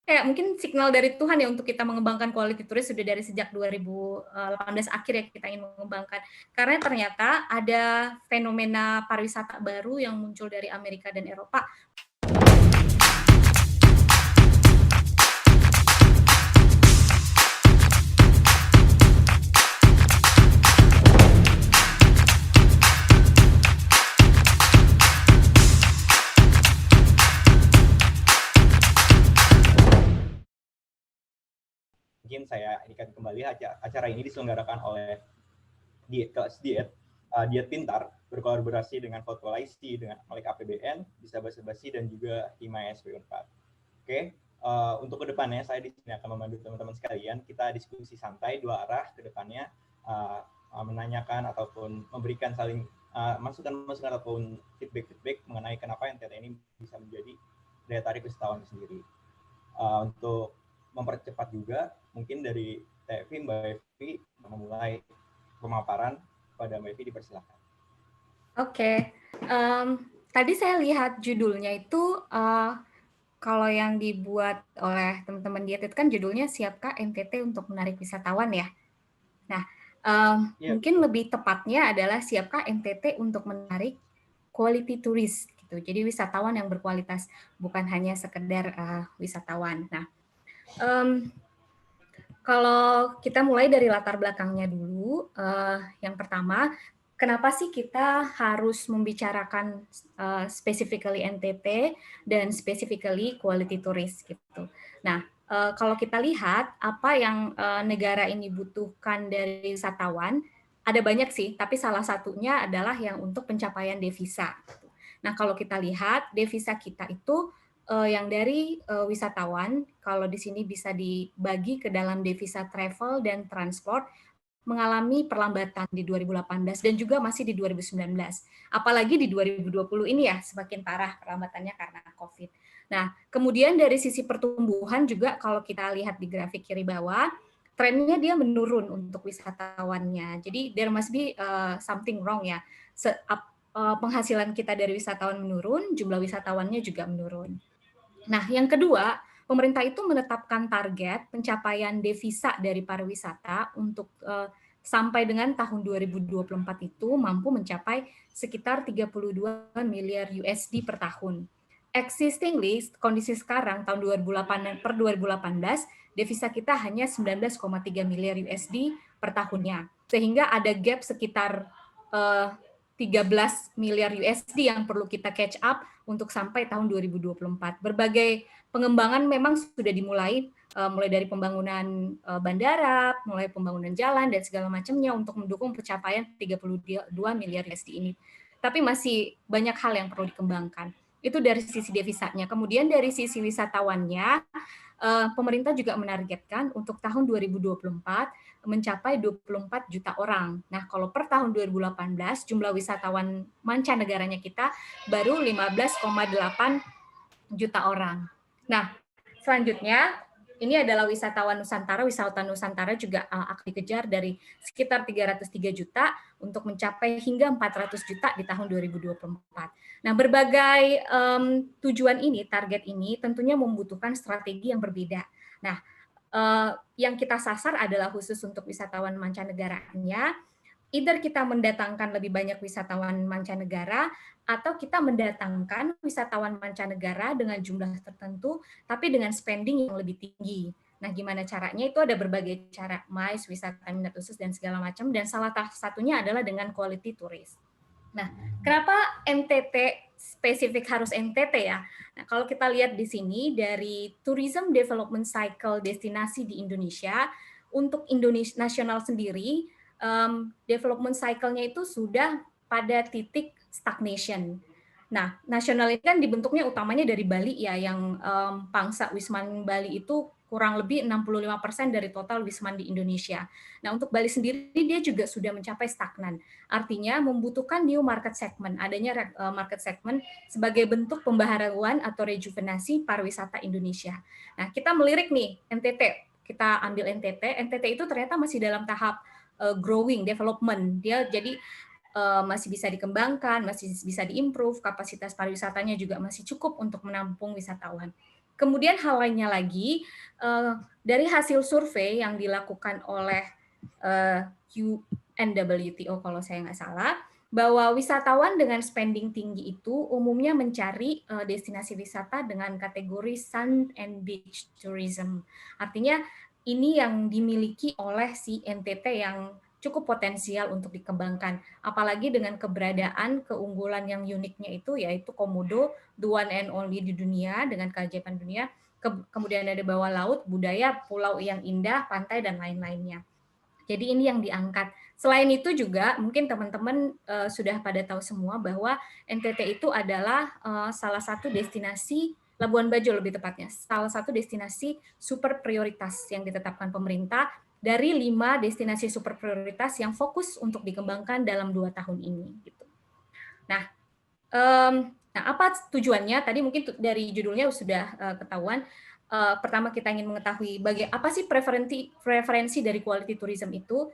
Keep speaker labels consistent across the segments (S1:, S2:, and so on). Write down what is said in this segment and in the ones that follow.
S1: kayak mungkin signal dari Tuhan ya untuk kita mengembangkan quality tourist sudah dari sejak 2018 akhir ya kita ingin mengembangkan. Karena ternyata ada fenomena pariwisata baru yang muncul dari Amerika dan Eropa.
S2: Mungkin saya ingatkan kembali acara ini diselenggarakan oleh Diet Pintar berkolaborasi dengan Fotolysi, dengan Malik APBN, Bisa Basa-Basi, dan juga Himaya SP4. Oke, untuk kedepannya saya di sini akan memandu teman-teman sekalian. Kita diskusi santai dua arah ke depannya, menanyakan ataupun memberikan saling masukan-masukan ataupun feedback mengenai kenapa NTT ini bisa menjadi daya tarik wisatawan sendiri. Untuk mempercepat juga, mungkin dari TFI, Mbak Evi memulai pemaparan. Pada Mbak Evi, dipersilakan.
S1: Oke, tadi saya lihat judulnya itu kalau yang dibuat oleh teman-teman Diet itu kan judulnya Siapkah NTT untuk menarik wisatawan ya. Nah, mungkin lebih tepatnya adalah siapkah NTT untuk menarik quality tourist gitu. Jadi wisatawan yang berkualitas, bukan hanya sekedar wisatawan. Nah, kalau kita mulai dari latar belakangnya dulu, yang pertama, kenapa sih kita harus membicarakan specifically NTT dan specifically quality tourist gitu. Nah, kalau kita lihat apa yang negara ini butuhkan dari wisatawan, ada banyak sih, tapi salah satunya adalah yang untuk pencapaian devisa. Nah, kalau kita lihat devisa kita itu yang dari wisatawan, kalau di sini bisa dibagi ke dalam devisa travel dan transport, mengalami perlambatan di 2018 dan juga masih di 2019. Apalagi di 2020 ini ya semakin parah perlambatannya karena COVID. Nah, kemudian dari sisi pertumbuhan juga kalau kita lihat di grafik kiri bawah, trennya dia menurun untuk wisatawannya. Jadi there must be something wrong ya. Penghasilan kita dari wisatawan menurun, jumlah wisatawannya juga menurun. Nah, yang kedua, pemerintah itu menetapkan target pencapaian devisa dari pariwisata untuk sampai dengan tahun 2024 itu mampu mencapai sekitar 32 miliar USD per tahun. Existingly, kondisi sekarang tahun 2018 devisa kita hanya 19,3 miliar USD per tahunnya. Sehingga ada gap sekitar 13 miliar USD yang perlu kita catch up untuk sampai tahun 2024. Berbagai pengembangan memang sudah dimulai, mulai dari pembangunan bandara, mulai pembangunan jalan, dan segala macamnya untuk mendukung pencapaian 32 miliar USD ini. Tapi masih banyak hal yang perlu dikembangkan. Itu dari sisi devisanya. Kemudian dari sisi wisatawannya, pemerintah juga menargetkan untuk tahun 2024 mencapai 24 juta orang. Nah, kalau per tahun 2018 jumlah wisatawan mancanegaranya kita baru 15,8 juta orang. Nah, selanjutnya ini adalah wisatawan Nusantara juga akan dikejar dari sekitar 303 juta untuk mencapai hingga 400 juta di tahun 2024. Nah, berbagai tujuan ini, target ini tentunya membutuhkan strategi yang berbeda. Nah, yang kita sasar adalah khusus untuk wisatawan mancanegaranya, either kita mendatangkan lebih banyak wisatawan mancanegara atau kita mendatangkan wisatawan mancanegara dengan jumlah tertentu tapi dengan spending yang lebih tinggi. Nah, gimana caranya? Itu ada berbagai cara, MICE, wisata minat khusus dan segala macam, dan salah satunya adalah dengan quality tourist. Nah, kenapa NTT spesifik harus NTT ya? Nah, kalau kita lihat di sini dari Tourism Development Cycle destinasi di Indonesia, untuk Indonesia nasional sendiri, development cycle-nya itu sudah pada titik stagnation. Nah, nasional ini kan dibentuknya utamanya dari Bali ya, yang pangsa Wisman Bali itu kurang lebih 65% dari total Wisman di Indonesia. Nah, untuk Bali sendiri dia juga sudah mencapai stagnan. Artinya membutuhkan new market segment, adanya market segment sebagai bentuk pembaharuan atau rejuvenasi pariwisata Indonesia. Nah, kita melirik nih NTT, kita ambil NTT itu ternyata masih dalam tahap growing, development. Dia jadi masih bisa dikembangkan, masih bisa diimprove, kapasitas pariwisatanya juga masih cukup untuk menampung wisatawan. Kemudian hal lainnya lagi, dari hasil survei yang dilakukan oleh UNWTO kalau saya nggak salah, bahwa wisatawan dengan spending tinggi itu umumnya mencari destinasi wisata dengan kategori sun and beach tourism. Artinya ini yang dimiliki oleh si NTT yang cukup potensial untuk dikembangkan. Apalagi dengan keberadaan keunggulan yang uniknya itu, yaitu Komodo, the one and only di dunia, dengan keajaiban dunia, kemudian ada bawah laut, budaya, pulau yang indah, pantai, dan lain-lainnya. Jadi ini yang diangkat. Selain itu juga mungkin teman-teman sudah pada tahu semua bahwa NTT itu adalah salah satu destinasi, Labuan Bajo lebih tepatnya, salah satu destinasi super prioritas yang ditetapkan pemerintah dari 5 destinasi super prioritas yang fokus untuk dikembangkan dalam 2 tahun ini. Gitu. Nah, apa tujuannya? Tadi mungkin dari judulnya sudah ketahuan. Pertama kita ingin mengetahui apa sih preferensi dari quality tourism itu.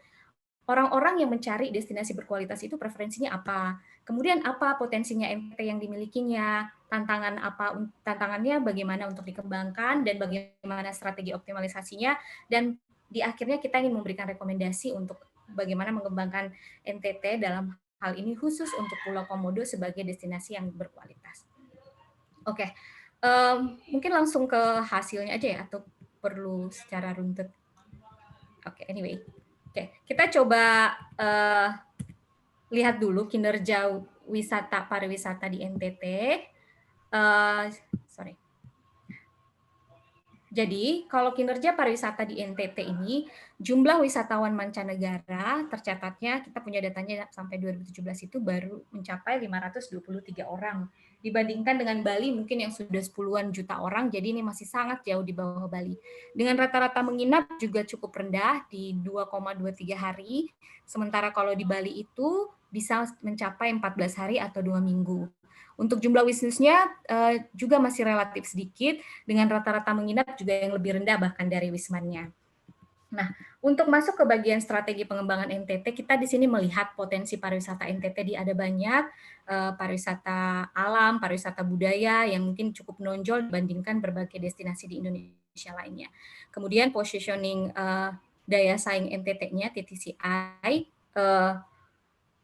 S1: Orang-orang yang mencari destinasi berkualitas itu preferensinya apa? Kemudian apa potensinya NTT yang dimilikinya? Tantangannya bagaimana untuk dikembangkan dan bagaimana strategi optimalisasinya, dan di akhirnya kita ingin memberikan rekomendasi untuk bagaimana mengembangkan NTT dalam hal ini khusus untuk Pulau Komodo sebagai destinasi yang berkualitas. Oke, mungkin langsung ke hasilnya aja ya, atau perlu secara runtut? Oke, anyway. Oke, kita coba lihat dulu kinerja pariwisata di NTT. Sorry. Jadi, kalau kinerja pariwisata di NTT ini, jumlah wisatawan mancanegara tercatatnya, kita punya datanya sampai 2017 itu baru mencapai 523 orang. Dibandingkan dengan Bali mungkin yang sudah 10-an juta orang, jadi ini masih sangat jauh di bawah Bali. Dengan rata-rata menginap juga cukup rendah di 2,23 hari, sementara kalau di Bali itu bisa mencapai 14 hari atau 2 minggu. Untuk jumlah wisnisnya juga masih relatif sedikit, dengan rata-rata menginap juga yang lebih rendah bahkan dari wismannya. Nah, untuk masuk ke bagian strategi pengembangan NTT, kita di sini melihat potensi pariwisata NTT ada banyak, pariwisata alam, pariwisata budaya yang mungkin cukup menonjol dibandingkan berbagai destinasi di Indonesia lainnya. Kemudian positioning daya saing NTT-nya, TTCI,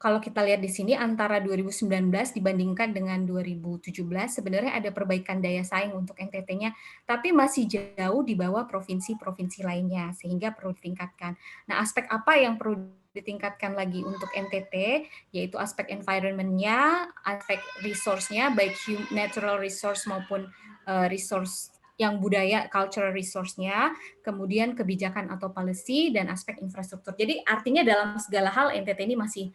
S1: kalau kita lihat di sini antara 2019 dibandingkan dengan 2017 sebenarnya ada perbaikan daya saing untuk NTT-nya, tapi masih jauh di bawah provinsi-provinsi lainnya, sehingga perlu ditingkatkan. Nah, aspek apa yang perlu ditingkatkan lagi untuk NTT, yaitu aspek environment-nya, aspek resource-nya, baik natural resource maupun resource yang budaya, cultural resource-nya, kemudian kebijakan atau policy, dan aspek infrastruktur. Jadi artinya dalam segala hal NTT ini masih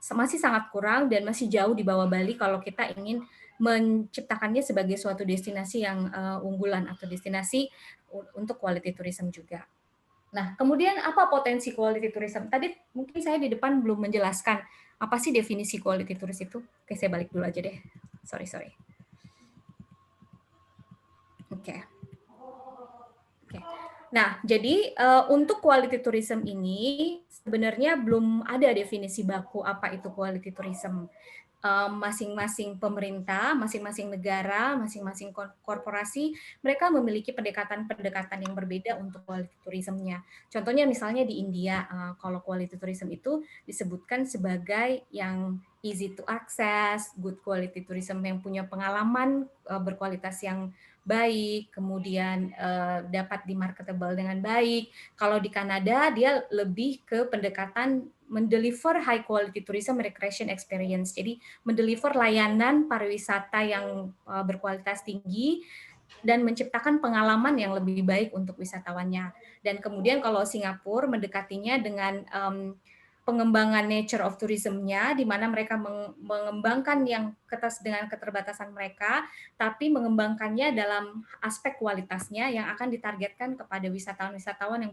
S1: sangat kurang dan masih jauh di bawah Bali kalau kita ingin menciptakannya sebagai suatu destinasi yang unggulan atau destinasi untuk quality tourism juga. Nah, kemudian apa potensi quality tourism? Tadi mungkin saya di depan belum menjelaskan apa sih definisi quality tourism itu. Oke, saya balik dulu aja deh. Sorry. Oke. Nah, jadi untuk quality tourism ini sebenarnya belum ada definisi baku apa itu quality tourism. Masing-masing pemerintah, masing-masing negara, masing-masing korporasi, mereka memiliki pendekatan-pendekatan yang berbeda untuk quality tourism-nya. Contohnya misalnya di India, kalau quality tourism itu disebutkan sebagai yang easy to access, good quality tourism yang punya pengalaman berkualitas yang baik, kemudian dapat di-marketable dengan baik. Kalau di Kanada, dia lebih ke pendekatan mendeliver high quality tourism recreation experience. Jadi mendeliver layanan pariwisata yang berkualitas tinggi dan menciptakan pengalaman yang lebih baik untuk wisatawannya. Dan kemudian kalau Singapura mendekatinya dengan pengembangan nature of tourism-nya, di mana mereka mengembangkan yang dengan keterbatasan mereka, tapi mengembangkannya dalam aspek kualitasnya yang akan ditargetkan kepada wisatawan-wisatawan yang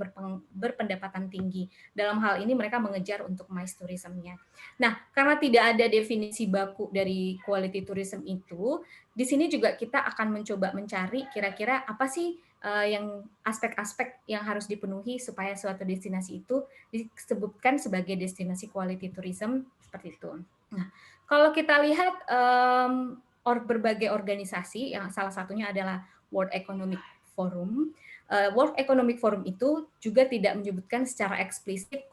S1: berpendapatan tinggi. Dalam hal ini mereka mengejar untuk MICE tourism-nya. Nah, karena tidak ada definisi baku dari quality tourism itu, di sini juga kita akan mencoba mencari kira-kira apa sih yang aspek-aspek yang harus dipenuhi supaya suatu destinasi itu disebutkan sebagai destinasi quality tourism seperti itu. Nah, kalau kita lihat berbagai organisasi, yang salah satunya adalah World Economic Forum. World Economic Forum itu juga tidak menyebutkan secara eksplisit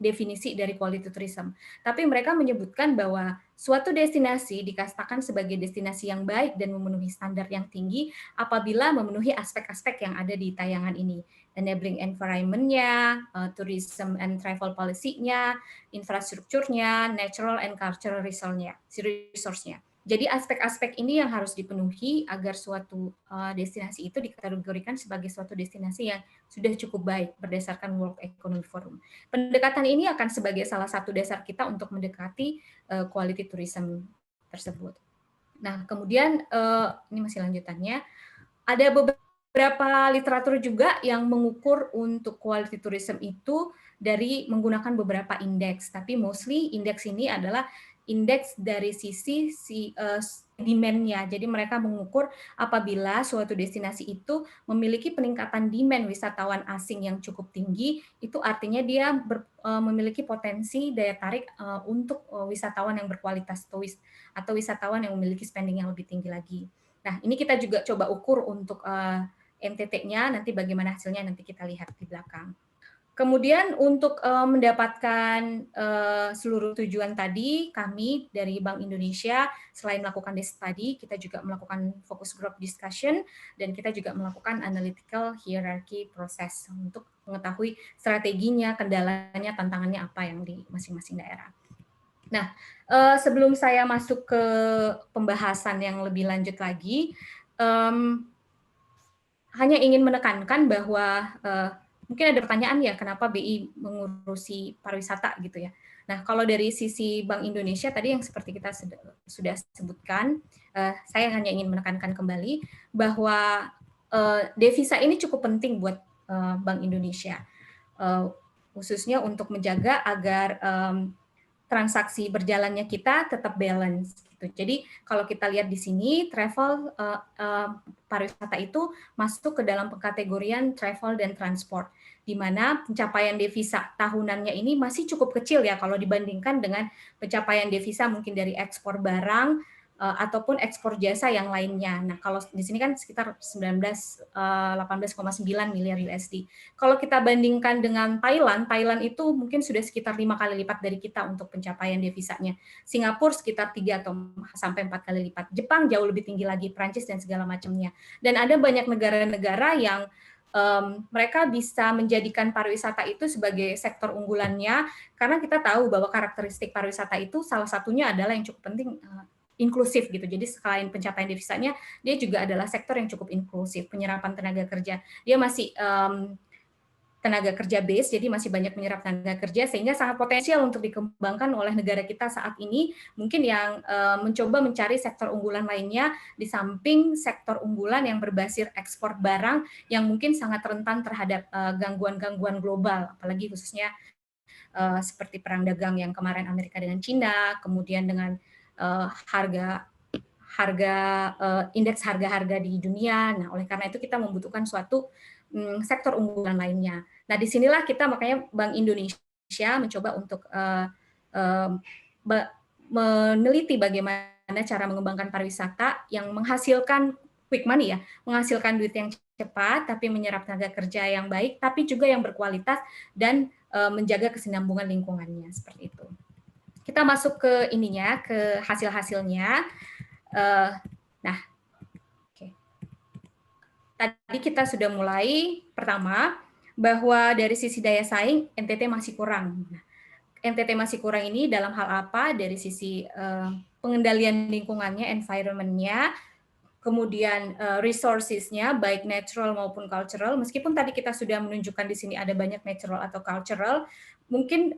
S1: definisi dari quality tourism. Tapi mereka menyebutkan bahwa suatu destinasi dikatakan sebagai destinasi yang baik dan memenuhi standar yang tinggi apabila memenuhi aspek-aspek yang ada di tayangan ini. Enabling environment-nya, tourism and travel policy-nya, infrastrukturnya, natural and cultural resource-nya. Jadi aspek-aspek ini yang harus dipenuhi agar suatu destinasi itu dikategorikan sebagai suatu destinasi yang sudah cukup baik berdasarkan World Economic Forum. Pendekatan ini akan sebagai salah satu dasar kita untuk mendekati quality tourism tersebut. Nah, kemudian ini masih lanjutannya, ada beberapa literatur juga yang mengukur untuk quality tourism itu dari menggunakan beberapa indeks, tapi mostly indeks ini adalah indeks dari sisi demand-nya. Jadi mereka mengukur apabila suatu destinasi itu memiliki peningkatan demand wisatawan asing yang cukup tinggi, itu artinya dia memiliki potensi daya tarik untuk wisatawan yang berkualitas atau wisatawan yang memiliki spending yang lebih tinggi lagi. Nah, ini kita juga coba ukur untuk NTT-nya, nanti bagaimana hasilnya nanti kita lihat di belakang. Kemudian untuk mendapatkan seluruh tujuan tadi, kami dari Bank Indonesia selain melakukan desk study, kita juga melakukan focus group discussion dan kita juga melakukan analytical hierarchy proses untuk mengetahui strateginya, kendalanya, tantangannya apa yang di masing-masing daerah. Nah, sebelum saya masuk ke pembahasan yang lebih lanjut lagi, hanya ingin menekankan bahwa mungkin ada pertanyaan ya, kenapa BI mengurusi pariwisata gitu ya. Nah, kalau dari sisi Bank Indonesia tadi yang seperti kita sudah sebutkan, saya hanya ingin menekankan kembali bahwa devisa ini cukup penting buat Bank Indonesia, khususnya untuk menjaga agar transaksi berjalannya kita tetap balance. Jadi kalau kita lihat di sini, travel pariwisata itu masuk ke dalam pengkategorian travel dan transport, di mana pencapaian devisa tahunannya ini masih cukup kecil ya kalau dibandingkan dengan pencapaian devisa mungkin dari ekspor barang ataupun ekspor jasa yang lainnya. Nah, kalau di sini kan sekitar 18,9 miliar USD. Kalau kita bandingkan dengan Thailand itu mungkin sudah sekitar 5 kali lipat dari kita untuk pencapaian devisanya. Singapura sekitar 3 atau sampai 4 kali lipat. Jepang jauh lebih tinggi lagi, Prancis dan segala macamnya. Dan ada banyak negara-negara yang mereka bisa menjadikan pariwisata itu sebagai sektor unggulannya, karena kita tahu bahwa karakteristik pariwisata itu salah satunya adalah yang cukup penting, inklusif gitu. Jadi selain pencapaian devisanya, dia juga adalah sektor yang cukup inklusif, penyerapan tenaga kerja. Dia masih tenaga kerja base, jadi masih banyak menyerap tenaga kerja, sehingga sangat potensial untuk dikembangkan oleh negara kita saat ini, mungkin yang mencoba mencari sektor unggulan lainnya, di samping sektor unggulan yang berbasis ekspor barang, yang mungkin sangat rentan terhadap gangguan-gangguan global, apalagi khususnya seperti perang dagang yang kemarin Amerika dengan Cina, kemudian dengan indeks harga-harga di dunia. Nah, oleh karena itu kita membutuhkan suatu sektor unggulan lainnya. Nah, disinilah kita makanya Bank Indonesia mencoba untuk meneliti bagaimana cara mengembangkan pariwisata yang menghasilkan quick money ya, menghasilkan duit yang cepat tapi menyerap tenaga kerja yang baik, tapi juga yang berkualitas dan menjaga kesinambungan lingkungannya, seperti itu. Kita masuk ke ininya, ke hasil-hasilnya. Nah, okay. Tadi kita sudah mulai pertama bahwa dari sisi daya saing NTT masih kurang. Nah, NTT masih kurang ini dalam hal apa? Dari sisi pengendalian lingkungannya, environment-nya, kemudian resources-nya, baik natural maupun cultural. Meskipun tadi kita sudah menunjukkan di sini ada banyak natural atau cultural, mungkin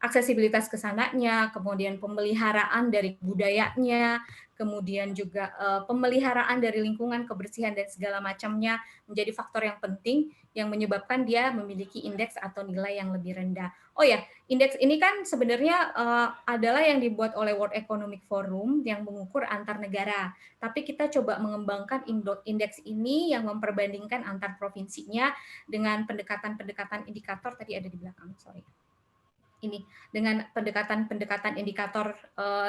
S1: aksesibilitas ke sananya, kemudian pemeliharaan dari budayanya, kemudian juga pemeliharaan dari lingkungan, kebersihan dan segala macamnya menjadi faktor yang penting yang menyebabkan dia memiliki indeks atau nilai yang lebih rendah. Oh ya, indeks ini kan sebenarnya adalah yang dibuat oleh World Economic Forum yang mengukur antar negara. Tapi kita coba mengembangkan indeks ini yang memperbandingkan antar provinsinya dengan pendekatan-pendekatan indikator tadi ada di belakang. Sorry. dengan pendekatan-pendekatan indikator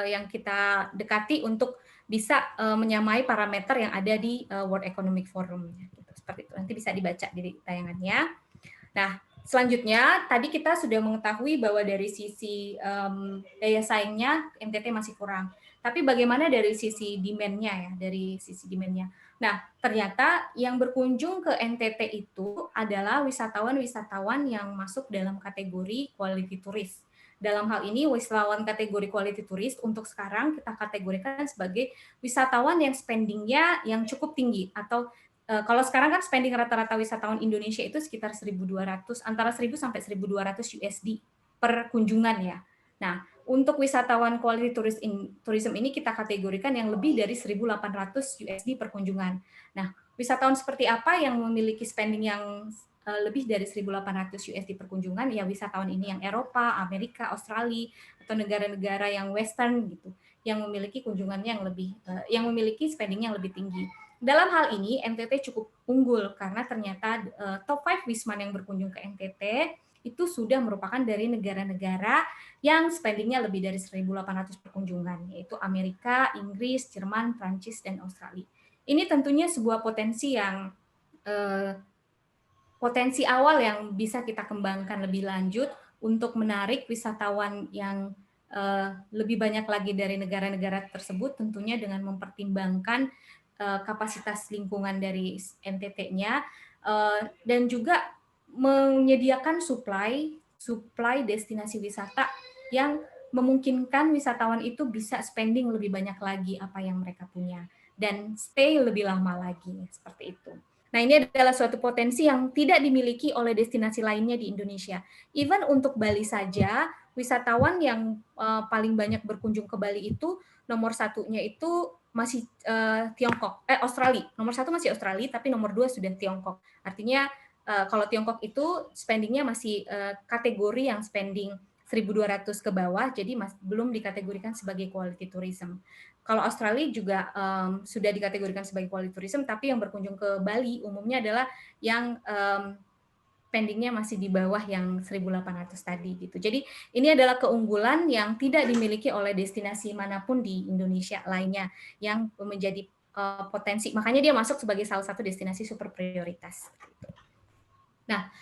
S1: yang kita dekati untuk bisa menyamai parameter yang ada di World Economic Forum. Gitu, seperti itu. Nanti bisa dibaca di tayangannya. Nah, selanjutnya tadi kita sudah mengetahui bahwa dari sisi daya saingnya NTT masih kurang. Tapi bagaimana dari sisi demand-nya ya, dari sisi demand-nya. Nah, ternyata yang berkunjung ke NTT itu adalah wisatawan-wisatawan yang masuk dalam kategori quality tourist. Dalam hal ini, wisatawan kategori quality tourist untuk sekarang kita kategorikan sebagai wisatawan yang spending-nya yang cukup tinggi, atau kalau sekarang kan spending rata-rata wisatawan Indonesia itu sekitar 1.200, antara 1.000 sampai 1.200 USD per kunjungan ya. Nah, untuk wisatawan quality tourism ini kita kategorikan yang lebih dari 1.800 USD per kunjungan. Nah, wisatawan seperti apa yang memiliki spending yang lebih dari 1.800 USD per kunjungan? Ya, wisatawan ini yang Eropa, Amerika, Australia, atau negara-negara yang Western gitu, yang memiliki kunjungannya yang lebih, yang memiliki spending yang lebih tinggi. Dalam hal ini NTT cukup unggul karena ternyata top 5 wisman yang berkunjung ke NTT itu sudah merupakan dari negara-negara yang spendingnya lebih dari 1.800 perkunjungan, yaitu Amerika, Inggris, Jerman, Prancis, dan Australia. Ini tentunya sebuah potensi yang potensi awal yang bisa kita kembangkan lebih lanjut untuk menarik wisatawan yang lebih banyak lagi dari negara-negara tersebut, tentunya dengan mempertimbangkan kapasitas lingkungan dari NTT-nya dan juga menyediakan supply destinasi wisata yang memungkinkan wisatawan itu bisa spending lebih banyak lagi apa yang mereka punya dan stay lebih lama lagi, seperti itu. Nah, ini adalah suatu potensi yang tidak dimiliki oleh destinasi lainnya di Indonesia. Even untuk Bali saja, wisatawan yang paling banyak berkunjung ke Bali itu nomor satunya itu masih Tiongkok, Australia. Nomor satu masih Australia, tapi nomor dua sudah Tiongkok. Artinya kalau Tiongkok itu spendingnya masih kategori yang spending 1.200 ke bawah, jadi belum dikategorikan sebagai quality tourism. Kalau Australia juga sudah dikategorikan sebagai quality tourism, tapi yang berkunjung ke Bali umumnya adalah yang spendingnya masih di bawah yang 1.800 tadi gitu. Jadi ini adalah keunggulan yang tidak dimiliki oleh destinasi manapun di Indonesia lainnya yang menjadi potensi. Makanya dia masuk sebagai salah satu destinasi super prioritas. Nah,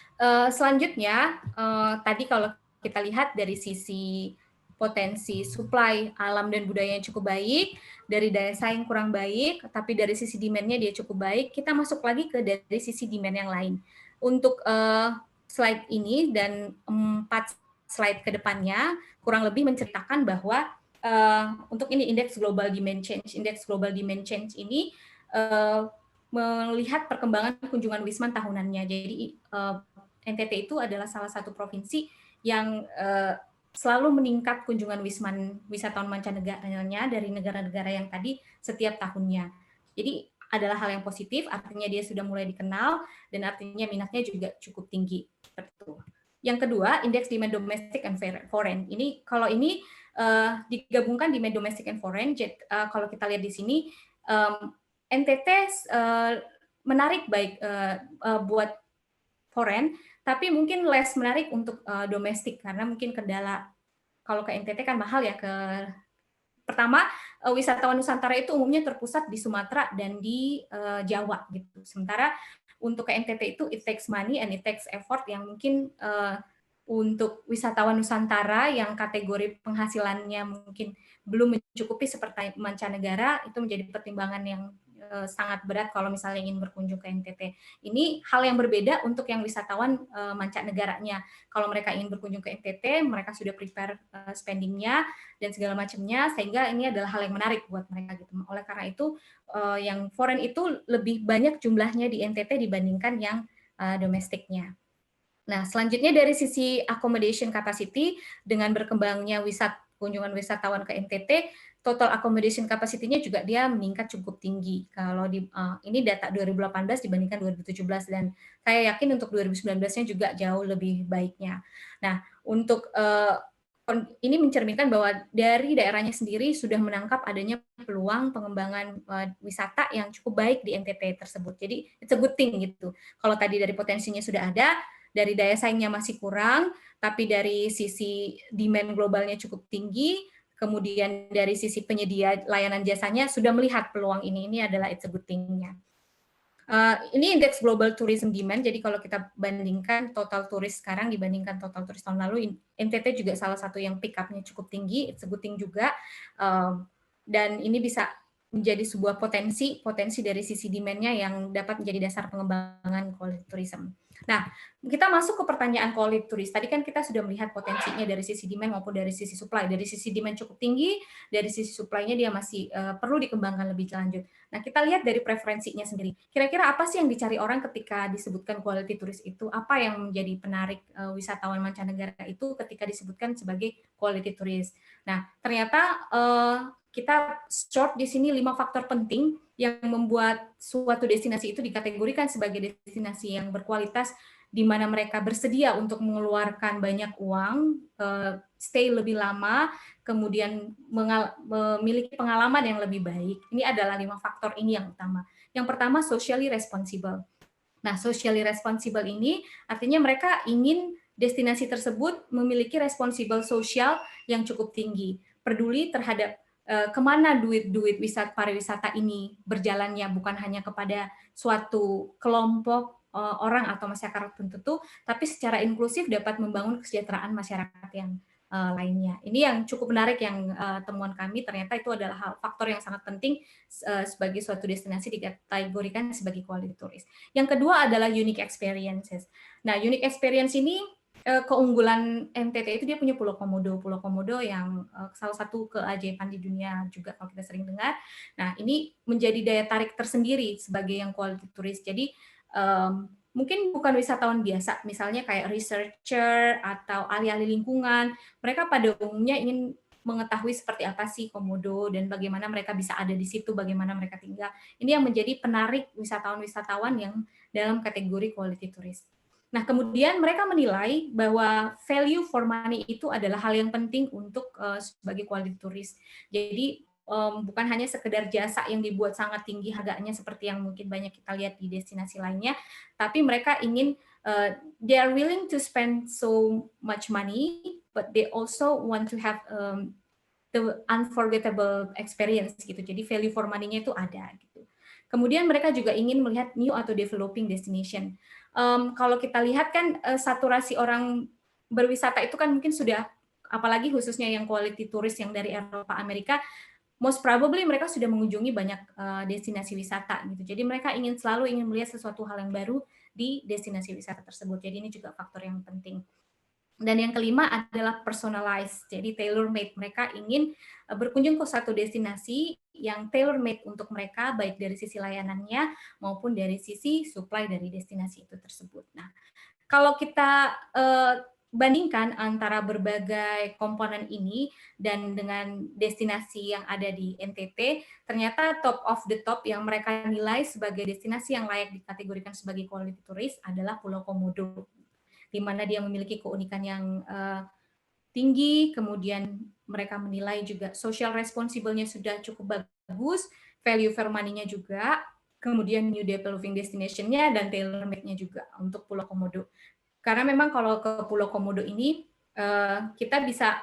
S1: selanjutnya tadi kalau kita lihat dari sisi potensi supply alam dan budaya yang cukup baik, dari daya saing kurang baik, tapi dari sisi demand-nya dia cukup baik, kita masuk lagi ke dari sisi demand yang lain. Untuk slide ini dan 4 slide ke depannya kurang lebih menceritakan bahwa untuk ini indeks global demand change ini melihat perkembangan kunjungan wisman tahunannya. Jadi NTT itu adalah salah satu provinsi yang selalu meningkat kunjungan wisatawan mancanegaranya dari negara-negara yang tadi setiap tahunnya. Jadi adalah hal yang positif, artinya dia sudah mulai dikenal dan artinya minatnya juga cukup tinggi. Yang kedua, indeks demand domestic and foreign. Ini kalau ini digabungkan demand domestic and foreign. Kalau kita lihat di sini NTT menarik baik buat foreign, tapi mungkin less menarik untuk domestik karena mungkin kendala kalau ke NTT kan mahal ya. Pertama, wisatawan Nusantara itu umumnya terpusat di Sumatera dan di Jawa gitu. Sementara untuk ke NTT itu it takes money and it takes effort yang mungkin untuk wisatawan Nusantara yang kategori penghasilannya mungkin belum mencukupi seperti mancanegara, itu menjadi pertimbangan yang sangat berat kalau misalnya ingin berkunjung ke NTT. Ini hal yang berbeda untuk yang wisatawan mancanegaranya. Kalau mereka ingin berkunjung ke NTT, mereka sudah prepare spendingnya dan segala macamnya, sehingga ini adalah hal yang menarik buat mereka gitu. Oleh karena itu, yang foreign itu lebih banyak jumlahnya di NTT dibandingkan yang domestiknya. Nah, selanjutnya dari sisi accommodation capacity, dengan berkembangnya kunjungan wisatawan ke NTT, total accommodation capacity-nya juga dia meningkat cukup tinggi. Kalau ini data 2018 dibandingkan 2017 dan saya yakin untuk 2019-nya juga jauh lebih baiknya. Nah, untuk ini mencerminkan bahwa dari daerahnya sendiri sudah menangkap adanya peluang pengembangan wisata yang cukup baik di NTT tersebut. Jadi it's a good thing gitu. Kalau tadi dari potensinya sudah ada, dari daya saingnya masih kurang, tapi dari sisi demand globalnya cukup tinggi, kemudian dari sisi penyedia layanan jasanya sudah melihat peluang ini adalah it's a good thing-nya. Ini indeks global tourism demand. Jadi kalau kita bandingkan total turis sekarang dibandingkan total turis tahun lalu, NTT juga salah satu yang pick up-nya cukup tinggi, it's a good thing juga. Dan ini bisa menjadi sebuah potensi dari sisi demand-nya yang dapat menjadi dasar pengembangan quality tourism. Nah, kita masuk ke pertanyaan quality tourism. Tadi kan kita sudah melihat potensinya dari sisi demand maupun dari sisi supply. Dari sisi demand cukup tinggi, dari sisi supply-nya dia masih perlu dikembangkan lebih lanjut. Nah, kita lihat dari preferensinya sendiri. Kira-kira apa sih yang dicari orang ketika disebutkan quality tourist itu? Apa yang menjadi penarik wisatawan mancanegara itu ketika disebutkan sebagai quality tourist? Nah, ternyata kita short di sini 5 faktor penting yang membuat suatu destinasi itu dikategorikan sebagai destinasi yang berkualitas, di mana mereka bersedia untuk mengeluarkan banyak uang, stay lebih lama, kemudian memiliki pengalaman yang lebih baik. Ini adalah 5 faktor ini yang utama. Yang pertama, socially responsible. Nah, socially responsible ini artinya mereka ingin destinasi tersebut memiliki responsible sosial yang cukup tinggi, peduli terhadap kemana duit pariwisata ini berjalannya, bukan hanya kepada suatu kelompok orang atau masyarakat tertentu, tapi secara inklusif dapat membangun kesejahteraan masyarakat yang lainnya. Ini yang cukup menarik yang temuan kami, ternyata itu adalah faktor yang sangat penting sebagai suatu destinasi dikategorikan sebagai quality tourist. Yang kedua adalah unique experiences. Nah, unique experience ini keunggulan NTT itu dia punya Pulau Komodo. Pulau Komodo yang salah satu keajaiban di dunia juga kalau kita sering dengar. Nah, ini menjadi daya tarik tersendiri sebagai yang quality tourist. Jadi mungkin bukan wisatawan biasa, misalnya kayak researcher atau ahli-ahli lingkungan. Mereka pada umumnya ingin mengetahui seperti apa sih Komodo dan bagaimana mereka bisa ada di situ, bagaimana mereka tinggal. Ini yang menjadi penarik wisatawan-wisatawan yang dalam kategori quality tourist. Nah, kemudian mereka menilai bahwa value for money itu adalah hal yang penting untuk sebagai quality tourist. Jadi bukan hanya sekedar jasa yang dibuat sangat tinggi harganya seperti yang mungkin banyak kita lihat di destinasi lainnya, tapi mereka ingin they are willing to spend so much money, but they also want to have the unforgettable experience gitu. Jadi value for money-nya itu ada gitu. Kemudian mereka juga ingin melihat new atau developing destination. Kalau kita lihat kan saturasi orang berwisata itu kan mungkin sudah, apalagi khususnya yang quality tourist yang dari Eropa, Amerika, most probably mereka sudah mengunjungi banyak destinasi wisata gitu. Jadi mereka selalu ingin melihat sesuatu hal yang baru di destinasi wisata tersebut. Jadi ini juga faktor yang penting. Dan yang kelima adalah personalized, jadi tailor-made. Mereka ingin berkunjung ke satu destinasi yang tailor-made untuk mereka, baik dari sisi layanannya maupun dari sisi supply dari destinasi itu tersebut. Nah, kalau kita bandingkan antara berbagai komponen ini dan dengan destinasi yang ada di NTT, ternyata top of the top yang mereka nilai sebagai destinasi yang layak dikategorikan sebagai quality tourist adalah Pulau Komodo, di mana dia memiliki keunikan yang tinggi, kemudian mereka menilai juga social responsible-nya sudah cukup bagus, value for money-nya juga, kemudian new developing destination-nya, dan tailor-made-nya juga untuk Pulau Komodo. Karena memang kalau ke Pulau Komodo ini, kita bisa,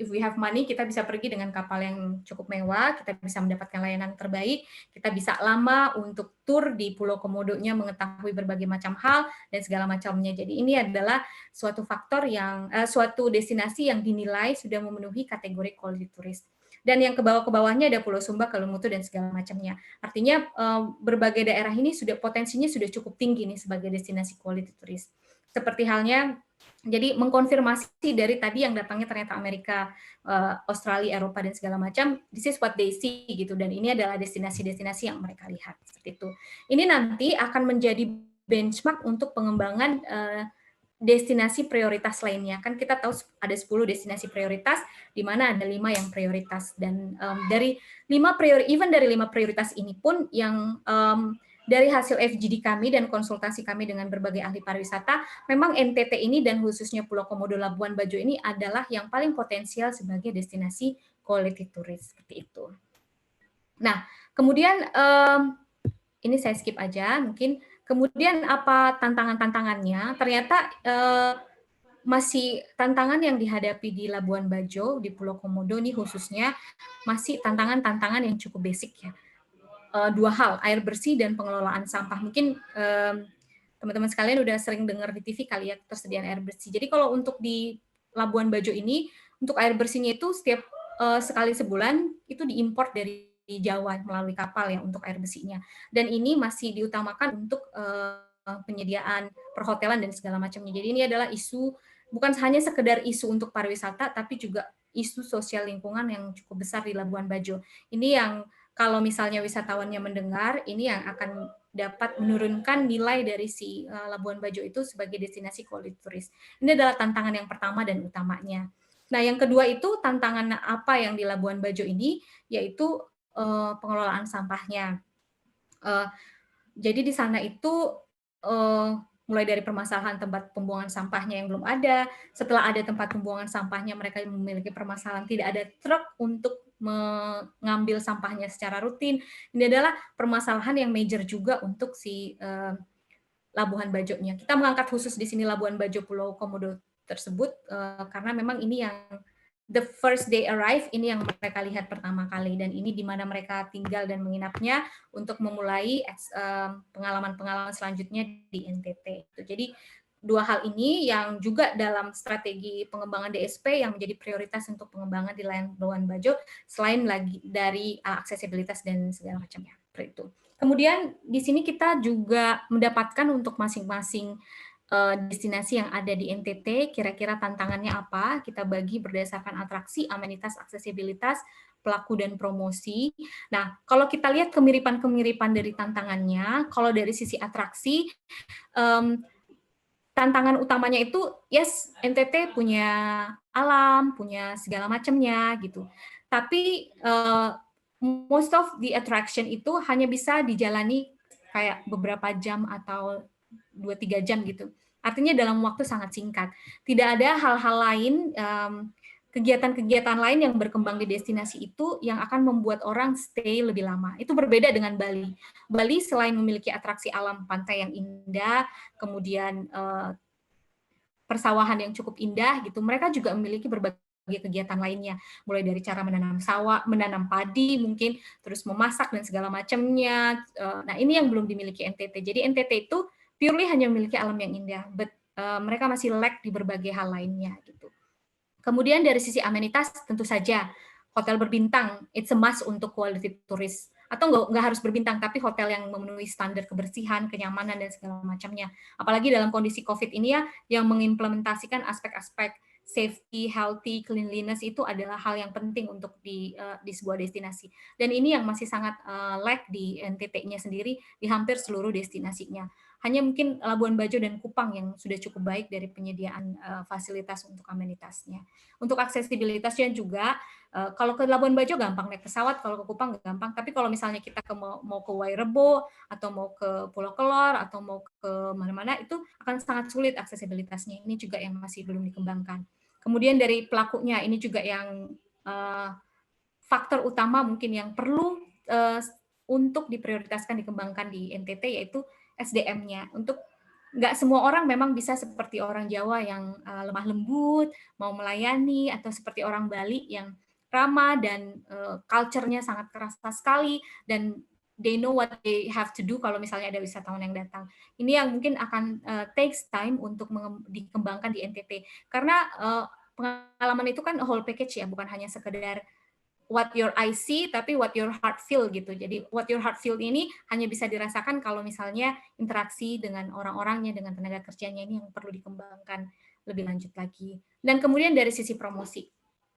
S1: if we have money, kita bisa pergi dengan kapal yang cukup mewah, kita bisa mendapatkan layanan terbaik, kita bisa lama untuk tur di Pulau Komodonya, mengetahui berbagai macam hal, dan segala macamnya. Jadi ini adalah suatu faktor yang, suatu destinasi yang dinilai sudah memenuhi kategori quality tourist. Dan yang ke bawah-bawahnya ada Pulau Sumba, Kalumutu, dan segala macamnya. Artinya berbagai daerah ini sudah potensinya sudah cukup tinggi nih sebagai destinasi quality tourist. Seperti halnya, jadi mengkonfirmasi dari tadi yang datangnya ternyata Amerika, Australia, Eropa, dan segala macam, this is what they see gitu, dan ini adalah destinasi-destinasi yang mereka lihat seperti itu. Ini nanti akan menjadi benchmark untuk pengembangan destinasi prioritas lainnya. Kan kita tahu ada 10 destinasi prioritas, di mana ada 5 yang prioritas, dan dari 5 prioritas ini pun yang dari hasil FGD kami dan konsultasi kami dengan berbagai ahli pariwisata, memang NTT ini dan khususnya Pulau Komodo Labuan Bajo ini adalah yang paling potensial sebagai destinasi quality tourist seperti itu. Nah, kemudian ini saya skip aja, mungkin Kemudian apa tantangan-tantangannya? Ternyata masih tantangan yang dihadapi di Labuan Bajo, di Pulau Komodo nih khususnya, masih tantangan-tantangan yang cukup basic ya. Dua hal, air bersih dan pengelolaan sampah. Mungkin teman-teman sekalian udah sering dengar di TV kali ya ketersediaan air bersih. Jadi kalau untuk di Labuan Bajo ini, untuk air bersihnya itu setiap sekali sebulan itu diimpor dari Jawa melalui kapal ya untuk air bersihnya. Dan ini masih diutamakan untuk penyediaan perhotelan dan segala macamnya. Jadi ini adalah isu, bukan hanya sekedar isu untuk pariwisata, tapi juga isu sosial lingkungan yang cukup besar di Labuan Bajo. Ini yang kalau misalnya wisatawannya mendengar, ini yang akan dapat menurunkan nilai dari si Labuan Bajo itu sebagai destinasi quality tourist. Ini adalah tantangan yang pertama dan utamanya. Nah, yang kedua itu tantangan apa yang di Labuan Bajo ini, yaitu pengelolaan sampahnya. Jadi di sana itu mulai dari permasalahan tempat pembuangan sampahnya yang belum ada. Setelah ada tempat pembuangan sampahnya, mereka memiliki permasalahan tidak ada truk untuk mengambil sampahnya secara rutin. Ini adalah permasalahan yang major juga untuk si Labuan Bajo-nya. Kita mengangkat khusus di sini Labuan Bajo Pulau Komodo tersebut karena memang ini yang the first day arrive, ini yang mereka lihat pertama kali, dan ini di mana mereka tinggal dan menginapnya untuk memulai pengalaman-pengalaman selanjutnya di NTT. Jadi dua hal ini yang juga dalam strategi pengembangan DSP yang menjadi prioritas untuk pengembangan di Labuan Bajo, selain lagi dari aksesibilitas dan segala macamnya. Seperti itu. Kemudian di sini kita juga mendapatkan untuk masing-masing destinasi yang ada di NTT, kira-kira tantangannya apa, kita bagi berdasarkan atraksi, amenitas, aksesibilitas, pelaku dan promosi. Nah, kalau kita lihat kemiripan-kemiripan dari tantangannya, kalau dari sisi atraksi, tantangan utamanya itu, yes, NTT punya alam, punya segala macamnya gitu. Tapi most of the attraction itu hanya bisa dijalani kayak beberapa jam atau 2-3 jam gitu. Artinya dalam waktu sangat singkat. Tidak ada hal-hal lain, kegiatan-kegiatan lain yang berkembang di destinasi itu yang akan membuat orang stay lebih lama. Itu berbeda dengan Bali. Bali selain memiliki atraksi alam pantai yang indah, kemudian persawahan yang cukup indah gitu, mereka juga memiliki berbagai kegiatan lainnya, mulai dari cara menanam sawah, menanam padi mungkin, terus memasak dan segala macamnya. Nah, ini yang belum dimiliki NTT. Jadi NTT itu purely hanya memiliki alam yang indah, but mereka masih lack di berbagai hal lainnya gitu. Kemudian dari sisi amenitas tentu saja hotel berbintang, it's a must untuk quality tourist. Atau nggak harus berbintang, tapi hotel yang memenuhi standar kebersihan, kenyamanan, dan segala macamnya. Apalagi dalam kondisi COVID ini ya, yang mengimplementasikan aspek-aspek safety, healthy, cleanliness itu adalah hal yang penting untuk di sebuah destinasi. Dan ini yang masih sangat lack di NTT-nya sendiri, di hampir seluruh destinasinya. Hanya mungkin Labuan Bajo dan Kupang yang sudah cukup baik dari penyediaan fasilitas untuk amenitasnya. Untuk aksesibilitasnya juga, kalau ke Labuan Bajo gampang naik pesawat, kalau ke Kupang gampang. Tapi kalau misalnya kita mau ke Wairebo, atau mau ke Pulau Kelor, atau mau ke mana-mana, itu akan sangat sulit aksesibilitasnya. Ini juga yang masih belum dikembangkan. Kemudian dari pelakunya, ini juga yang faktor utama mungkin yang perlu untuk diprioritaskan dikembangkan di NTT, yaitu SDM-nya. Untuk nggak semua orang memang bisa seperti orang Jawa yang lemah lembut, mau melayani, atau seperti orang Bali yang ramah dan culture-nya sangat kerasa sekali, dan they know what they have to do kalau misalnya ada wisatawan yang datang. Ini yang mungkin akan takes time untuk dikembangkan di NTT. Karena pengalaman itu kan whole package ya, bukan hanya sekedar what your eye see, tapi what your heart feel gitu. Jadi what your heart feel ini hanya bisa dirasakan kalau misalnya interaksi dengan orang-orangnya, dengan tenaga kerjanya, ini yang perlu dikembangkan lebih lanjut lagi. Dan kemudian dari sisi promosi.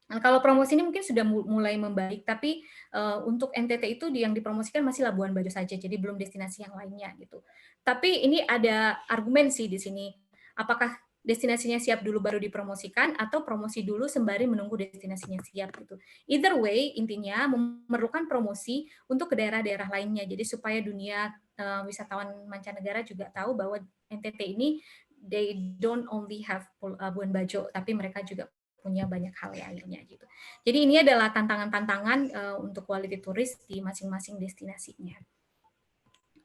S1: Nah, kalau promosi ini mungkin sudah mulai membaik, tapi untuk NTT itu yang dipromosikan masih Labuan Bajo saja, jadi belum destinasi yang lainnya gitu. Tapi ini ada argumen sih di sini. Apakah destinasinya siap dulu baru dipromosikan, atau promosi dulu sembari menunggu destinasinya siap gitu. Either way, intinya memerlukan promosi untuk ke daerah-daerah lainnya. Jadi supaya dunia wisatawan mancanegara juga tahu bahwa NTT ini they don't only have Labuan Bajo, tapi mereka juga punya banyak hal lainnya gitu. Jadi ini adalah tantangan-tantangan untuk quality tourist di masing-masing destinasinya.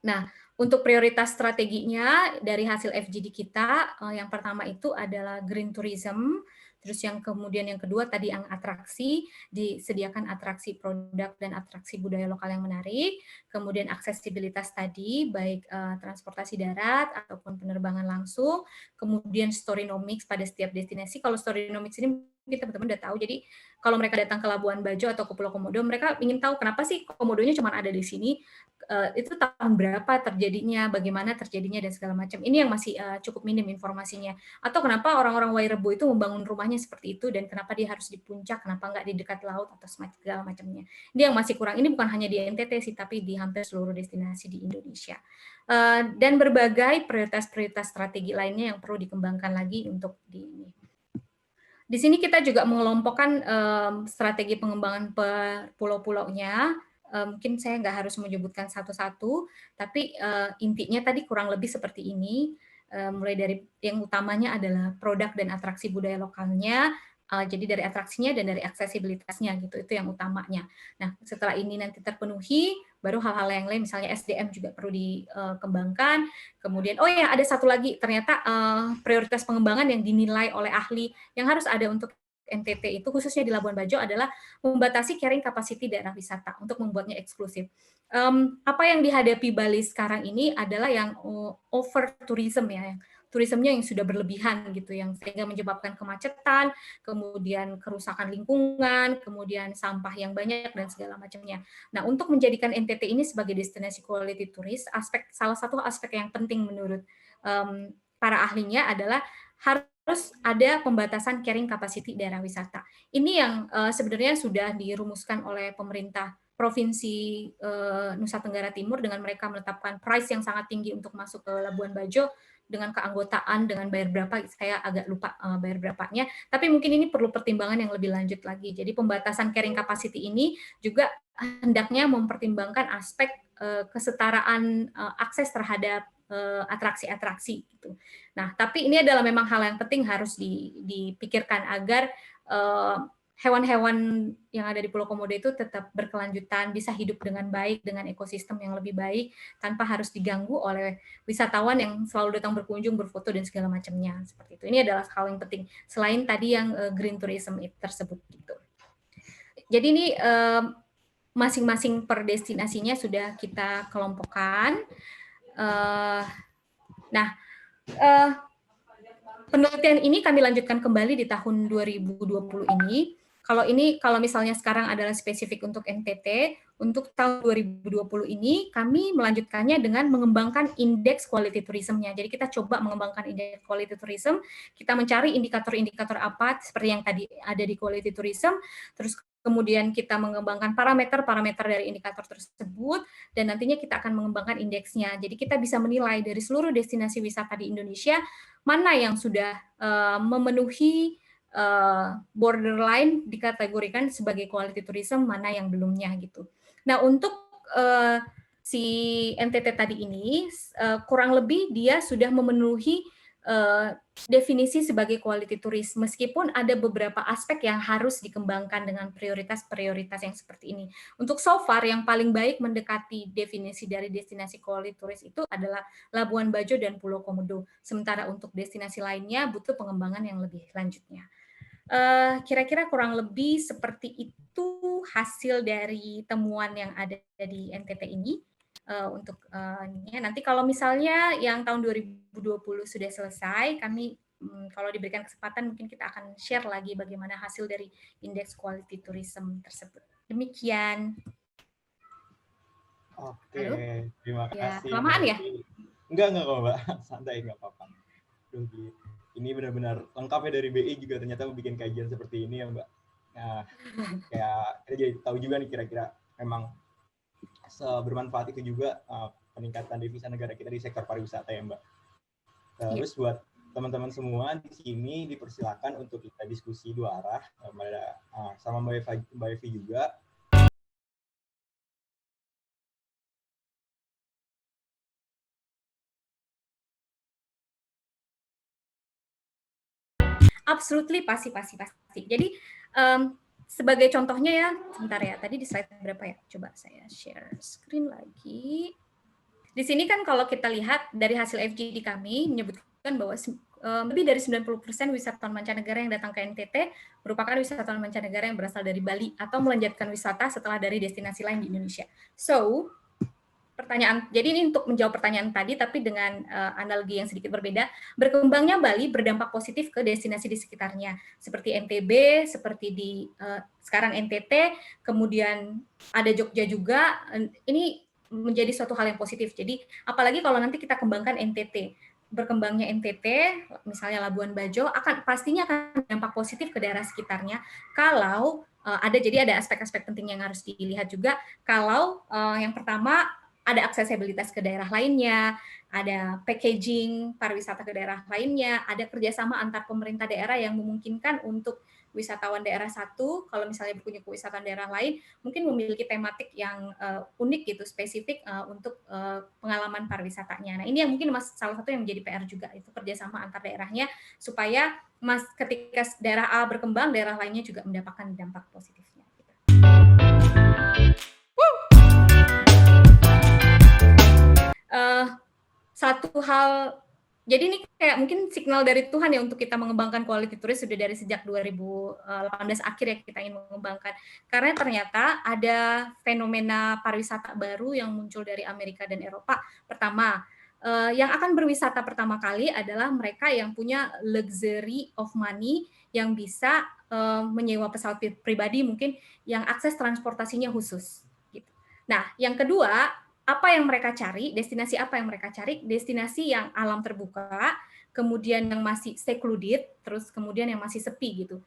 S1: Nah, Untuk prioritas strateginya dari hasil FGD kita, yang pertama itu adalah green tourism, terus yang kemudian yang kedua tadi yang atraksi, disediakan atraksi produk dan atraksi budaya lokal yang menarik, kemudian aksesibilitas tadi, baik transportasi darat ataupun penerbangan langsung, kemudian storynomics pada setiap destinasi. Kalau storynomics ini mungkin teman-teman udah tahu, jadi kalau mereka datang ke Labuan Bajo atau ke Pulau Komodo, mereka ingin tahu kenapa sih komodonya cuma ada di sini, itu tahun berapa terjadinya, bagaimana terjadinya, dan segala macam. Ini yang masih cukup minim informasinya. Atau kenapa orang-orang Wairebo itu membangun rumahnya seperti itu, dan kenapa dia harus di puncak, kenapa nggak di dekat laut, atau segala macamnya. Ini yang masih kurang. Ini bukan hanya di NTT sih, tapi di hampir seluruh destinasi di Indonesia. Dan berbagai prioritas-prioritas strategi lainnya yang perlu dikembangkan lagi untuk di ini. Di sini kita juga mengelompokkan strategi pengembangan per pulau-pulaunya. Mungkin saya nggak harus menyebutkan satu-satu, tapi intinya tadi kurang lebih seperti ini. Mulai dari yang utamanya adalah produk dan atraksi budaya lokalnya, jadi dari atraksinya dan dari aksesibilitasnya gitu, itu yang utamanya. Nah, setelah ini nanti terpenuhi, baru hal-hal yang lain, misalnya SDM juga perlu dikembangkan. Kemudian, oh ya, ada satu lagi, ternyata prioritas pengembangan yang dinilai oleh ahli yang harus ada untuk NTT itu, khususnya di Labuan Bajo, adalah membatasi carrying capacity daerah wisata untuk membuatnya eksklusif. Apa yang dihadapi Bali sekarang ini adalah yang over tourism ya, turismenya yang sudah berlebihan gitu, yang sehingga menyebabkan kemacetan, kemudian kerusakan lingkungan, kemudian sampah yang banyak dan segala macamnya. Nah, untuk menjadikan NTT ini sebagai destinasi quality tourist, salah satu aspek yang penting menurut para ahlinya adalah harus ada pembatasan carrying capacity daerah wisata. Ini yang sebenarnya sudah dirumuskan oleh pemerintah Provinsi Nusa Tenggara Timur dengan mereka menetapkan price yang sangat tinggi untuk masuk ke Labuan Bajo dengan keanggotaan, dengan bayar berapa, saya agak lupa bayar berapanya, tapi mungkin ini perlu pertimbangan yang lebih lanjut lagi. Jadi pembatasan carrying capacity ini juga hendaknya mempertimbangkan aspek kesetaraan akses terhadap atraksi-atraksi gitu. Nah, tapi ini adalah memang hal yang penting harus dipikirkan agar hewan-hewan yang ada di Pulau Komodo itu tetap berkelanjutan, bisa hidup dengan baik, dengan ekosistem yang lebih baik, tanpa harus diganggu oleh wisatawan yang selalu datang berkunjung, berfoto, dan segala macamnya. Seperti itu. Ini adalah hal yang penting, selain tadi yang green tourism tersebut. Gitu. Jadi ini masing-masing per destinasinya sudah kita kelompokkan. Nah, penelitian ini kami lanjutkan kembali di tahun 2020 ini. Kalau misalnya sekarang adalah spesifik untuk NTT, untuk tahun 2020 ini kami melanjutkannya dengan mengembangkan indeks quality tourism-nya. Jadi kita coba mengembangkan indeks quality tourism, kita mencari indikator-indikator apa seperti yang tadi ada di quality tourism, terus kemudian kita mengembangkan parameter-parameter dari indikator tersebut, dan nantinya kita akan mengembangkan indeksnya. Jadi kita bisa menilai dari seluruh destinasi wisata di Indonesia, mana yang sudah memenuhi borderline dikategorikan sebagai quality tourism, mana yang belumnya gitu. Nah, untuk si NTT tadi ini kurang lebih dia sudah memenuhi definisi sebagai quality tourist, meskipun ada beberapa aspek yang harus dikembangkan dengan prioritas-prioritas yang seperti ini. Untuk so far, yang paling baik mendekati definisi dari destinasi quality tourist itu adalah Labuan Bajo dan Pulau Komodo. Sementara untuk destinasi lainnya butuh pengembangan yang lebih lanjutnya. Kira-kira kurang lebih seperti itu hasil dari temuan yang ada di NTT ini. Untuk nanti kalau misalnya yang tahun 2020 sudah selesai, kami kalau diberikan kesempatan mungkin kita akan share lagi bagaimana hasil dari indeks quality tourism tersebut. Demikian.
S2: Oke,
S1: halo?
S2: Terima
S1: Ya,
S2: kasih.
S1: kelamaan ya?
S2: Enggak kok Mbak, santai, nggak apa-apa. Ini benar-benar lengkap ya, dari BI juga ternyata bikin kajian seperti ini ya Mbak. Nah, kayak kita jadi tahu juga nih kira-kira memang bermanfaat itu juga peningkatan devisa negara kita di sektor pariwisata ya Mbak. Terus buat teman-teman semua di sini dipersilakan untuk kita diskusi dua arah sama Mbak Evi juga.
S1: Absolutely, pasti. Jadi sebagai contohnya ya, sebentar ya, tadi di slide berapa ya? Coba saya share screen lagi. Di Di sini kan kalau kita lihat dari hasil FGD kami menyebutkan bahwa lebih dari 90% wisatawan mancanegara yang datang ke NTT merupakan wisatawan mancanegara yang berasal dari Bali atau melanjutkan wisata setelah dari destinasi lain di Indonesia. So, jadi ini untuk menjawab pertanyaan tadi, tapi dengan analogi yang sedikit berbeda. Berkembangnya Bali berdampak positif ke destinasi di sekitarnya, seperti NTB, seperti di sekarang NTT, kemudian ada Jogja juga. Ini menjadi suatu hal yang positif. Jadi apalagi kalau nanti kita kembangkan NTT, berkembangnya NTT, misalnya Labuan Bajo, pastinya akan berdampak positif ke daerah sekitarnya. Kalau jadi ada aspek-aspek penting yang harus dilihat juga. Kalau yang pertama ada aksesibilitas ke daerah lainnya, ada packaging pariwisata ke daerah lainnya, ada kerjasama antar pemerintah daerah yang memungkinkan untuk wisatawan daerah satu, kalau misalnya berkunjung ke wisatawan daerah lain, mungkin memiliki tematik yang unik gitu, spesifik untuk pengalaman pariwisatanya. Nah, ini yang mungkin salah satu yang menjadi PR juga, itu kerjasama antar daerahnya, supaya ketika daerah A berkembang, daerah lainnya juga mendapatkan dampak positifnya. Satu hal, jadi ini kayak mungkin signal dari Tuhan ya untuk kita mengembangkan quality tourist sudah dari sejak 2018 akhir ya kita ingin mengembangkan. Karena ternyata ada fenomena pariwisata baru yang muncul dari Amerika dan Eropa. Pertama, yang akan berwisata pertama kali adalah mereka yang punya luxury of money, yang bisa menyewa pesawat pribadi mungkin yang akses transportasinya khusus. Gitu. Nah, yang kedua, apa yang mereka cari, destinasi apa yang mereka cari, destinasi yang alam terbuka, kemudian yang masih secluded, terus kemudian yang masih sepi gitu.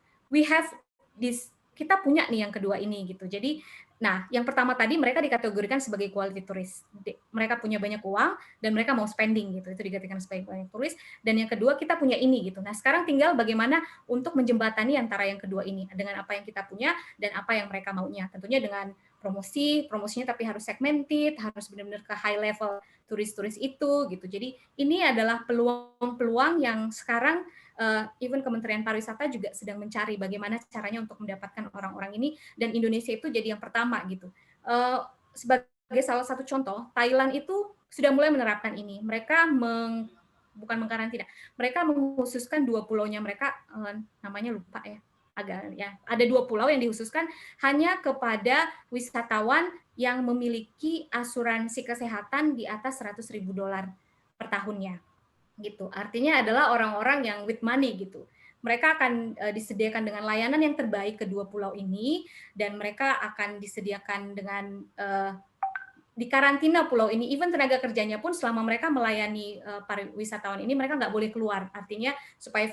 S1: Kita punya nih yang kedua ini gitu. Jadi, nah yang pertama tadi mereka dikategorikan sebagai quality tourist. Mereka punya banyak uang dan mereka mau spending gitu. Itu dikategorikan sebagai quality tourist. Dan yang kedua kita punya ini gitu. Nah sekarang tinggal bagaimana untuk menjembatani antara yang kedua ini dengan apa yang kita punya dan apa yang mereka maunya. Tentunya dengan promosinya tapi harus segmented, harus benar-benar ke high level turis-turis itu gitu. Jadi ini adalah peluang-peluang yang sekarang even Kementerian Pariwisata juga sedang mencari bagaimana caranya untuk mendapatkan orang-orang ini, dan Indonesia itu jadi yang pertama gitu. Sebagai salah satu contoh, Thailand itu sudah mulai menerapkan ini. Mereka bukan mengkarantina, mereka mengkhususkan 2 pulaunya mereka, namanya lupa ya. Ada 2 pulau yang dikhususkan hanya kepada wisatawan yang memiliki asuransi kesehatan di atas $100.000 per tahunnya gitu. Artinya adalah orang-orang yang with money gitu. Mereka akan disediakan dengan layanan yang terbaik ke 2 pulau ini, dan mereka akan disediakan dengan di karantina pulau ini. Even tenaga kerjanya pun selama mereka melayani para wisatawan ini, mereka nggak boleh keluar. Artinya supaya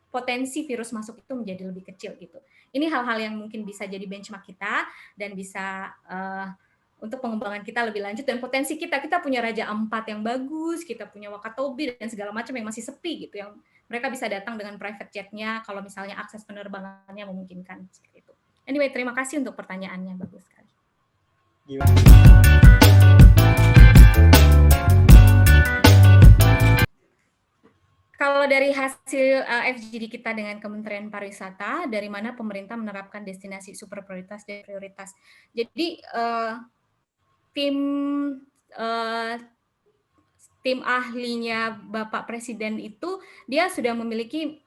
S1: potensi virus masuk itu menjadi lebih kecil gitu. Ini hal-hal yang mungkin bisa jadi benchmark kita dan bisa untuk pengembangan kita lebih lanjut, dan potensi kita punya Raja Ampat yang bagus, kita punya Wakatobi dan segala macam yang masih sepi gitu, yang mereka bisa datang dengan private jet-nya kalau misalnya akses penerbangannya memungkinkan seperti itu. Anyway, terima kasih untuk pertanyaannya, bagus sekali. Kalau dari hasil FGD kita dengan Kementerian Pariwisata, dari mana pemerintah menerapkan destinasi super prioritas dan prioritas. Jadi tim ahlinya Bapak Presiden itu dia sudah memiliki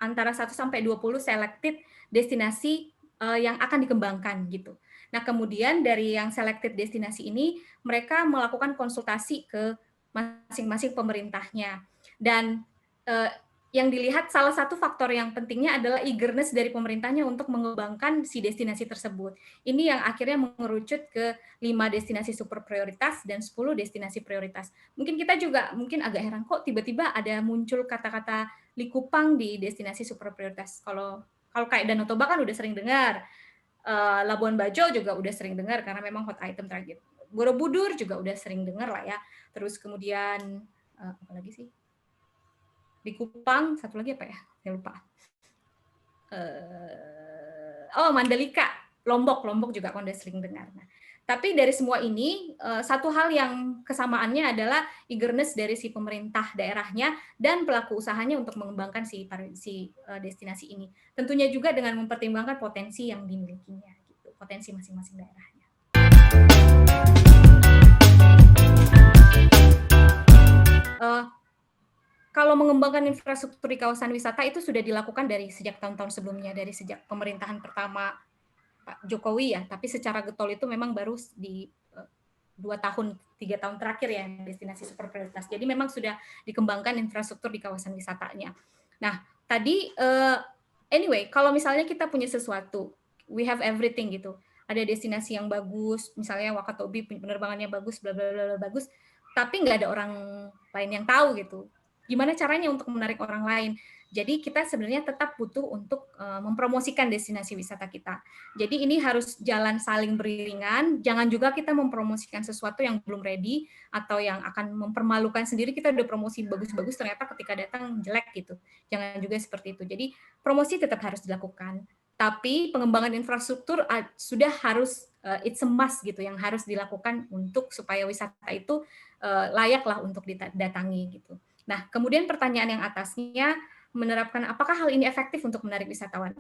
S1: antara 1 sampai 20 selected destinasi yang akan dikembangkan gitu. Nah, kemudian dari yang selected destinasi ini mereka melakukan konsultasi ke masing-masing pemerintahnya, dan yang dilihat salah satu faktor yang pentingnya adalah eagerness dari pemerintahnya untuk mengembangkan si destinasi tersebut. Ini yang akhirnya mengerucut ke 5 destinasi super prioritas dan 10 destinasi prioritas. Mungkin kita juga agak heran kok tiba-tiba ada muncul kata-kata Likupang di destinasi super prioritas. Kalau kayak Danau Toba kan udah sering dengar. Labuan Bajo juga udah sering dengar karena memang hot item target. Borobudur juga udah sering dengar lah ya. Terus kemudian apa lagi sih? Likupang, satu lagi apa ya? Saya lupa. Mandalika, Lombok juga kan udah sering dengar. Nah, tapi dari semua ini, satu hal yang kesamaannya adalah eagerness dari si pemerintah daerahnya dan pelaku usahanya untuk mengembangkan si destinasi ini. Tentunya juga dengan mempertimbangkan potensi yang dimilikinya, gitu, potensi masing-masing daerahnya. Kalau mengembangkan infrastruktur di kawasan wisata itu sudah dilakukan dari sejak tahun-tahun sebelumnya, dari sejak pemerintahan pertama Pak Jokowi ya, tapi secara getol itu memang baru di 2 tahun, 3 tahun terakhir ya, destinasi super prioritas. Jadi memang sudah dikembangkan infrastruktur di kawasan wisatanya. Nah, tadi anyway, kalau misalnya kita punya sesuatu, we have everything gitu. Ada destinasi yang bagus, misalnya Wakatobi penerbangannya bagus, bla bla bla bagus, tapi nggak ada orang lain yang tahu gitu. Gimana caranya untuk menarik orang lain? Jadi kita sebenarnya tetap butuh untuk mempromosikan destinasi wisata kita. Jadi ini harus jalan saling beriringan, jangan juga kita mempromosikan sesuatu yang belum ready atau yang akan mempermalukan sendiri, kita udah promosi bagus-bagus ternyata ketika datang jelek gitu. Jangan juga seperti itu. Jadi promosi tetap harus dilakukan, tapi pengembangan infrastruktur sudah harus it's a must gitu yang harus dilakukan untuk supaya wisata itu layaklah untuk didatangi gitu. Nah, kemudian pertanyaan yang atasnya menerapkan apakah hal ini efektif untuk menarik wisatawan?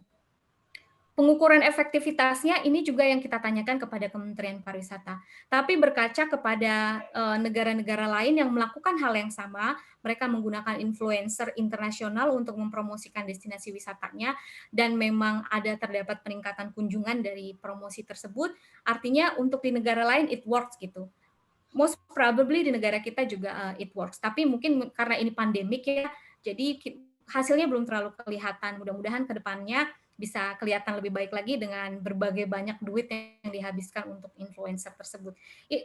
S1: Pengukuran efektivitasnya ini juga yang kita tanyakan kepada Kementerian Pariwisata. Tapi berkaca kepada negara-negara lain yang melakukan hal yang sama, mereka menggunakan influencer internasional untuk mempromosikan destinasi wisatanya, dan memang ada terdapat peningkatan kunjungan dari promosi tersebut, artinya untuk di negara lain it works gitu. Most probably di negara kita juga it works. Tapi mungkin karena ini pandemik ya, jadi hasilnya belum terlalu kelihatan. Mudah-mudahan ke depannya bisa kelihatan lebih baik lagi dengan berbagai banyak duit yang dihabiskan untuk influencer tersebut.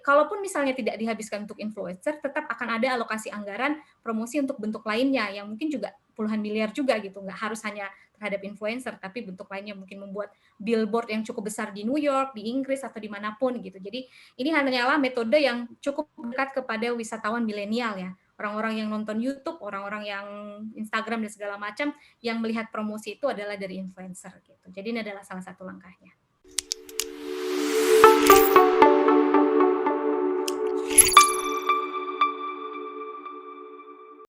S1: Kalaupun misalnya tidak dihabiskan untuk influencer, tetap akan ada alokasi anggaran promosi untuk bentuk lainnya yang mungkin juga puluhan miliar juga gitu. Nggak harus hanya terhadap influencer, tapi bentuk lainnya mungkin membuat billboard yang cukup besar di New York, di Inggris, atau dimanapun gitu. Jadi ini hanyalah metode yang cukup dekat kepada wisatawan milenial ya. Orang-orang yang nonton YouTube, orang-orang yang Instagram dan segala macam, yang melihat promosi itu adalah dari influencer gitu. Jadi ini adalah salah satu langkahnya.